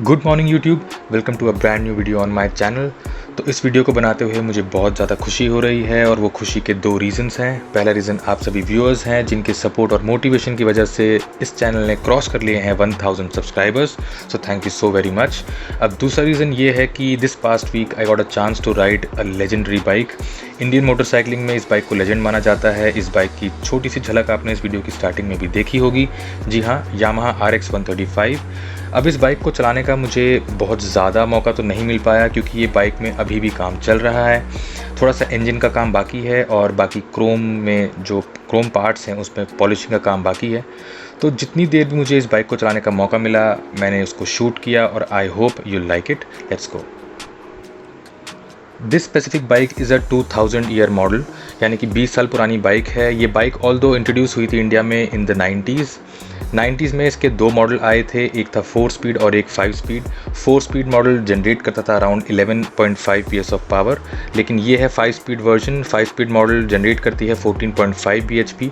Good morning YouTube, welcome to a brand new video on my channel. तो इस video को बनाते हुए मुझे बहुत ज़्यादा खुशी हो रही है और वो खुशी के दो रीज़न्स हैं। पहला रीज़न आप सभी व्यूअर्स हैं जिनके सपोर्ट और मोटिवेशन की वजह से इस चैनल ने क्रॉस कर लिए हैं 1000 subscribers, so thank you so very much. अब दूसरा रीज़न ये है कि this past week I got a chance to ride a legendary bike. Indian motorcycling में इस बाइक को लेजेंड माना जाता है। इस बाइक की छोटी सी झलक आपने इस वीडियो की स्टार्टिंग में भी देखी होगी। जी हाँ, यामाहा RX 135। अब इस बाइक को चलाने का मुझे बहुत ज़्यादा मौका तो नहीं मिल पाया क्योंकि ये बाइक में अभी भी काम चल रहा है। थोड़ा सा इंजन का काम बाकी है और बाकी क्रोम में जो क्रोम पार्ट्स हैं उसमें पॉलिशिंग का काम बाकी है। तो जितनी देर भी मुझे इस बाइक को चलाने का मौका मिला मैंने उसको शूट किया और I hope you like it. Let's go. This specific bike is a 2000 year model, यानी कि 20 साल पुरानी बाइक है। ये बाइक ऑल्दो इंट्रोड्यूस हुई थी इंडिया में इन द 90s में। इसके दो मॉडल आए थे, एक था 4 स्पीड और एक 5 स्पीड। 4 स्पीड मॉडल जनरेट करता था अराउंड 11.5 PS ऑफ पावर, लेकिन ये है 5 speed version. 5 speed model generate करती है 14.5 bhp।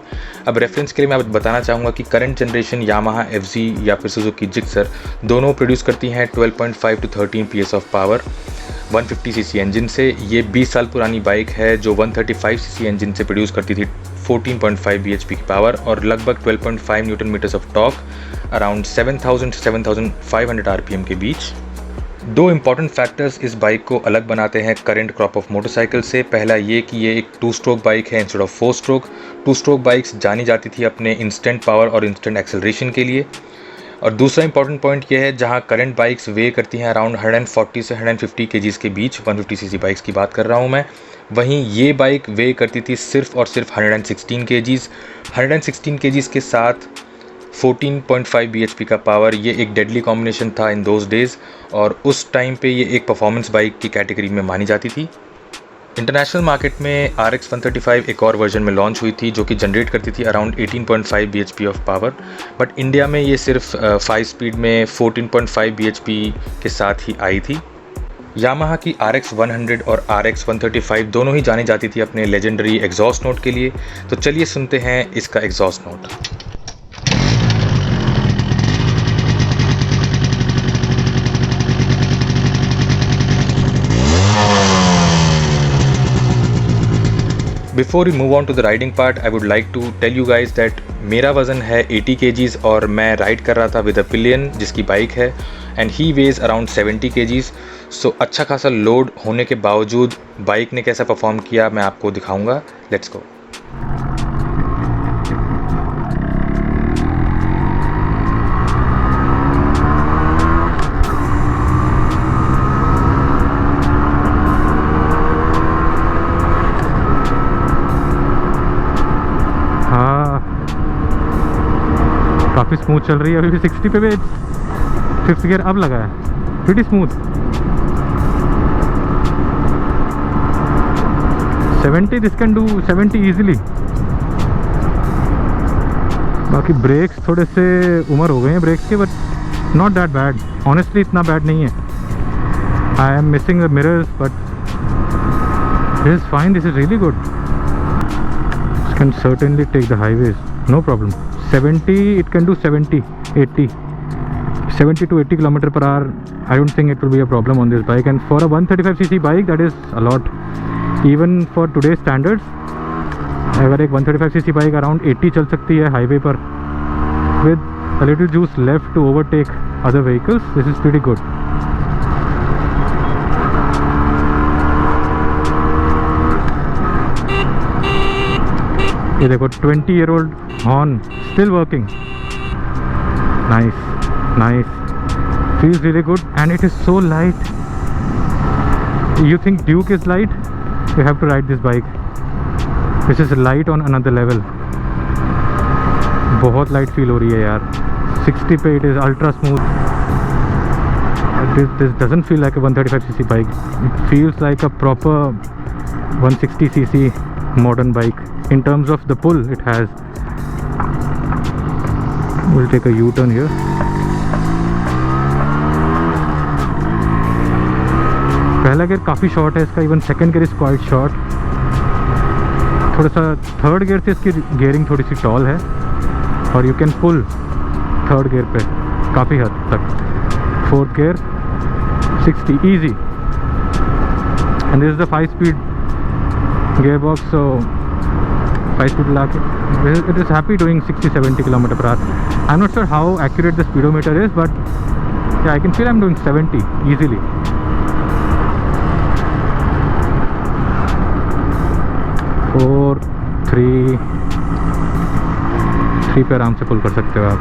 अब रेफरेंस के लिए मैं बताना चाहूँगा कि करंट जनरेशन यामाहा FZ या फिर सुजुकी जिक्सर दोनों प्रोड्यूस करती हैं 12.5 to 13 PS of power 150cc engine से। ये 20 साल पुरानी बाइक है जो 135cc इंजन से प्रोड्यूस करती थी 14.5 bhp की पावर और लगभग 12.5 newton meters of torque, around 7000 से 7500 RPM के बीच। दो इम्पॉर्टेंट फैक्टर्स इस बाइक को अलग बनाते हैं करंट क्रॉप ऑफ मोटरसाइकिल से। पहला ये कि ये एक 2 स्ट्रोक बाइक है instead of 4 stroke. 2 stroke bikes जानी जाती थी अपने इंस्टेंट पावर और इंस्टेंट एक्सेलरेशन के लिए। और दूसरा इंपॉर्टेंट पॉइंट ये है, जहां करंट बाइक्स वे करती हैं अराउंड 140 से 150 kgs के बीच, 150cc बाइक्स की बात कर रहा हूं मैं, वहीं ये बाइक वे करती थी सिर्फ और सिर्फ 116 kgs। 116 kgs के साथ 14.5 bhp का पावर, ये एक डेडली कॉम्बिनेशन था इन दोज डेज़ और उस टाइम पे ये एक परफॉर्मेंस बाइक की कैटेगरी में मानी जाती थी। इंटरनेशनल मार्केट में RX 135 एक और वर्जन में लॉन्च हुई थी जो कि जनरेट करती थी around 18.5 bhp of power, but India में ये सिर्फ 5 स्पीड में 14.5 bhp के साथ ही आई थी। यामाहा की RX 100 और RX 135 दोनों ही जानी जाती थी अपने लेजेंडरी एग्जॉस्ट नोट के लिए। तो चलिए सुनते हैं इसका exhaust note. Before we move on to the riding part, I would like to tell you guys that मेरा वज़न है 80 kgs और मैं राइड कर रहा था विद अ पिलियन जिसकी बाइक है and he weighs around 70 kgs। So अच्छा खासा लोड होने के बावजूद बाइक ने कैसा परफॉर्म किया मैं आपको दिखाऊंगा। Let's go. काफ़ी स्मूथ चल रही है। अभी भी 60 पे भी 5th गियर अब लगा है, pretty smooth. 70 this can do 70 easily. बाकी ब्रेक्स थोड़े से उम्र हो गए हैं ब्रेक्स के, but not that bad, honestly इतना बैड नहीं है। I am missing the mirrors but this is fine, this is really good. This can certainly take the highways, no problem. 70 it can do 70 to 80 km per hour. I don't think it will be a problem on this bike, and for a 135cc bike that is a lot even for today's standards। अगर एक 135cc bike around 80 चल सकती है highway पर with a little juice left to overtake other vehicles, this is pretty good। ये देखो 20-year-old horn still working, nice, feels really good and it is so light। You think Duke is light? You have to ride this bike, this is light on another level। बहुत light feel हो रही है यार। 60 पे it is ultra smooth। This doesn't feel like a 135cc bike, it feels like a proper 160cc modern bike in terms of the pull it has। We'll take a U-turn here। पहला gear काफ़ी short है इसका, even second gear is quite short. थोड़ा सा third gear से इसकी gearing थोड़ी सी tall है और you can pull third gear पे काफ़ी हद तक। 4th gear, 60 easy. And this is the 5-speed gearbox, so 5-speed like it is happy doing 60-70 km/h. I'm not sure how accurate the speedometer is, but yeah, I can feel I'm doing 70 easily. 4, 3 पे आराम से पुल कर सकते हो आप.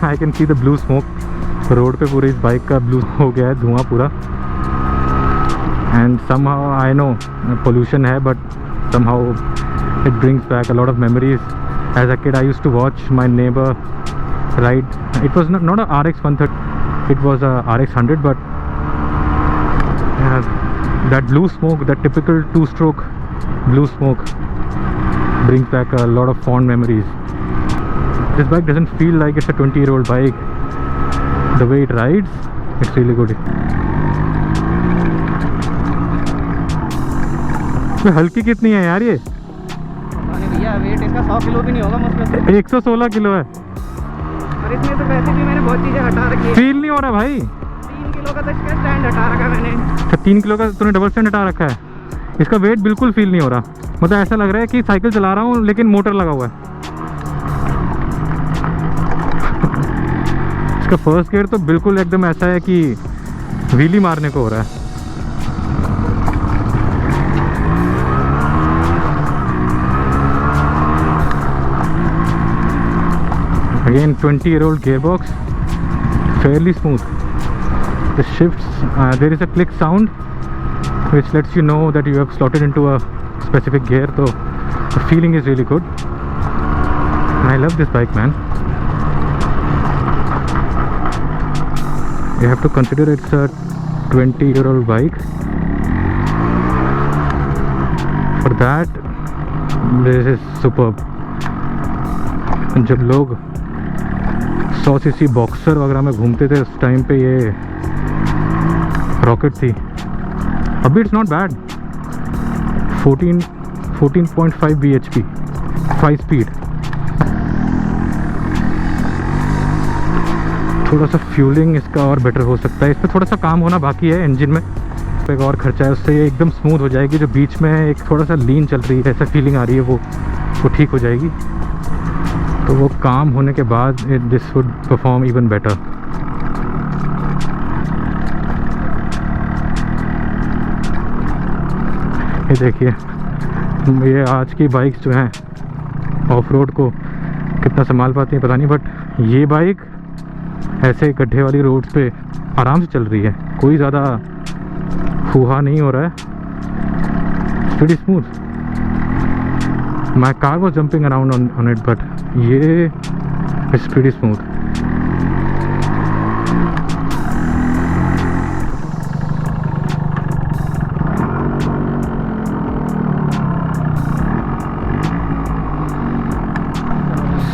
I can see the blue smoke. Road पे पूरे इस बाइक का ब्लू हो गया है, धुआं पूरा. And somehow I know pollution है, but somehow it brings back a lot of memories. As a kid I used to watch my neighbor ride. It was not a RX 130, it was a RX 100, but that blue smoke, that typical 2-stroke blue smoke brings back a lot of fond memories. This bike doesn't feel like it's a 20-year-old bike. The way it rides, it's really good. तो हल्की कितनी है यार ये? भैया wait इसका 100 kilo भी नहीं होगा मुझमें से. 116 किलो है. और इसमें तो वैसे भी मैंने बहुत चीज़ें हटा रखी है. फील नहीं हो रहा भाई. 3 किलो का तो इसका स्टैंड हटा रखा है मैंने. अच्छा 3 किलो का तूने डबल स्टैंड हटा रखा है. इसका वेट बिल्कुल फील नहीं हो रहा. मतलब ऐसा लग रहा है कि साइकिल चला रहा हूँ लेकिन मोटर लगा हुआ है. इसका फर्स्ट गियर तो बिल्कुल एकदम ऐसा है कि व्हीली मारने को हो रहा है. Again 20-year-old gearbox, fairly smooth. The shifts, there is a click sound which lets you know that you have slotted into a specific gear, so the feeling is really good. And I love this bike, man. You have to consider it's a 20-year-old bike. For that, this is superb. जब लोग 100cc boxer वगैरह में घूमते थे उस time पे ये rocket थी. अभी it's not bad. 14.5 bhp 5 speed. थोड़ा सा फ्यूलिंग इसका और बेटर हो सकता है. इस पर थोड़ा सा काम होना बाकी है इंजन में. एक और खर्चा है, उससे ये एकदम स्मूथ हो जाएगी. जो बीच में एक थोड़ा सा लीन चल रही है ऐसा फीलिंग आ रही है वो ठीक हो जाएगी. तो वो काम होने के बाद this would perform even better. ये देखिए, ये आज की बाइक्स जो हैं ऑफ रोड को कितना संभाल पाती हैं पता नहीं, बट ये बाइक ऐसे गड्ढे वाली रोड पे आराम से चल रही है. कोई ज़्यादा फूहा नहीं हो रहा है. Pretty smooth. My car was jumping around on it, but ये is pretty smooth.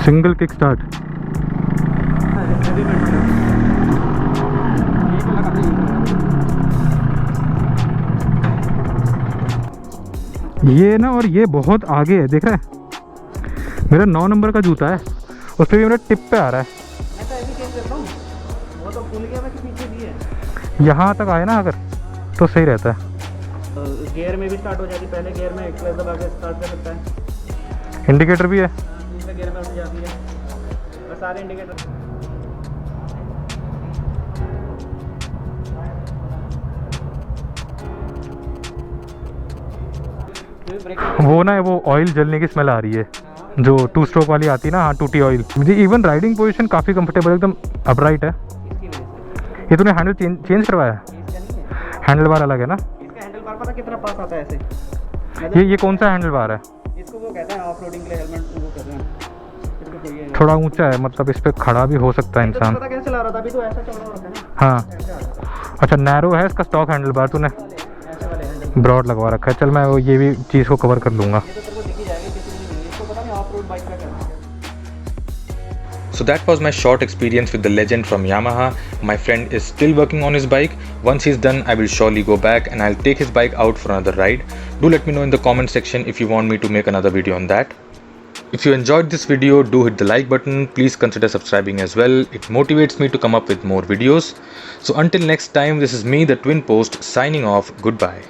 Single kick start. ये ना, और ये बहुत आगे है, देख रहा है. मेरा 9 नंबर का जूता है, उस पर भी मेरा टिप पे आ रहा है. मैं तो ऐसे चेंज करता हूँ. वो तो भूल गया मैं कि पीछे भी है. यहाँ तक आए ना अगर तो सही रहता है. गियर में भी स्टार्ट हो जाती है. पहले गियर में क्लच दबा के स्टार्ट कर सकता है. इंडिकेटर भी है. दूसरे गियर में उठ जाती है. और सारे इंडिकेटर. वो ना वो ऑयल जलने की स्मेल आ रही है जो 2 स्ट्रोक वाली आती है ना. हाँ, टूटी ऑयल. मुझे इवन राइडिंग पोजीशन काफ़ी कंफर्टेबल, एकदम अपराइट है. इसकी वजह से. ये तूने हैंडल चेंज करवाया है? इसका नहीं है. हैंडल बार अलग है ना? इसका हैंडल बार पता कितना पास आता है ऐसे. ये कौन सा हैंडल बार है? इसको वो कहते हैं ऑफ रोडिंग के लिए हेलमेट वो कहते हैं. इसको कोई है. थोड़ा ऊंचा है, मतलब इस पे खड़ा भी हो सकता है इंसान. पता कैसे चला रहा था अभी? तो ऐसा चल रहा होता है ना. हाँ, अच्छा नैरो है इसका स्टॉक हैंडल बार. तूने ऐसे वाले हैंडल. ब्रॉड लगवा रखा है. चल मैं वो ये भी चीज़ को कवर कर लूँगा. ये तो तेरे को दिख ही जाएगा किसी इसको पता नहीं ऑफ रोड बाइक का करना है। So that was my short experience with the legend from Yamaha. My friend is still working on his bike. Once he's done, I will surely go back and I'll take his bike out for another ride. Do let me know in the comment section if you want me to make another video on that. If you enjoyed this video, do hit the like button. Please consider subscribing as well. It motivates me to come up with more videos. So until next time, this is me, the Twin Post, signing off. Goodbye.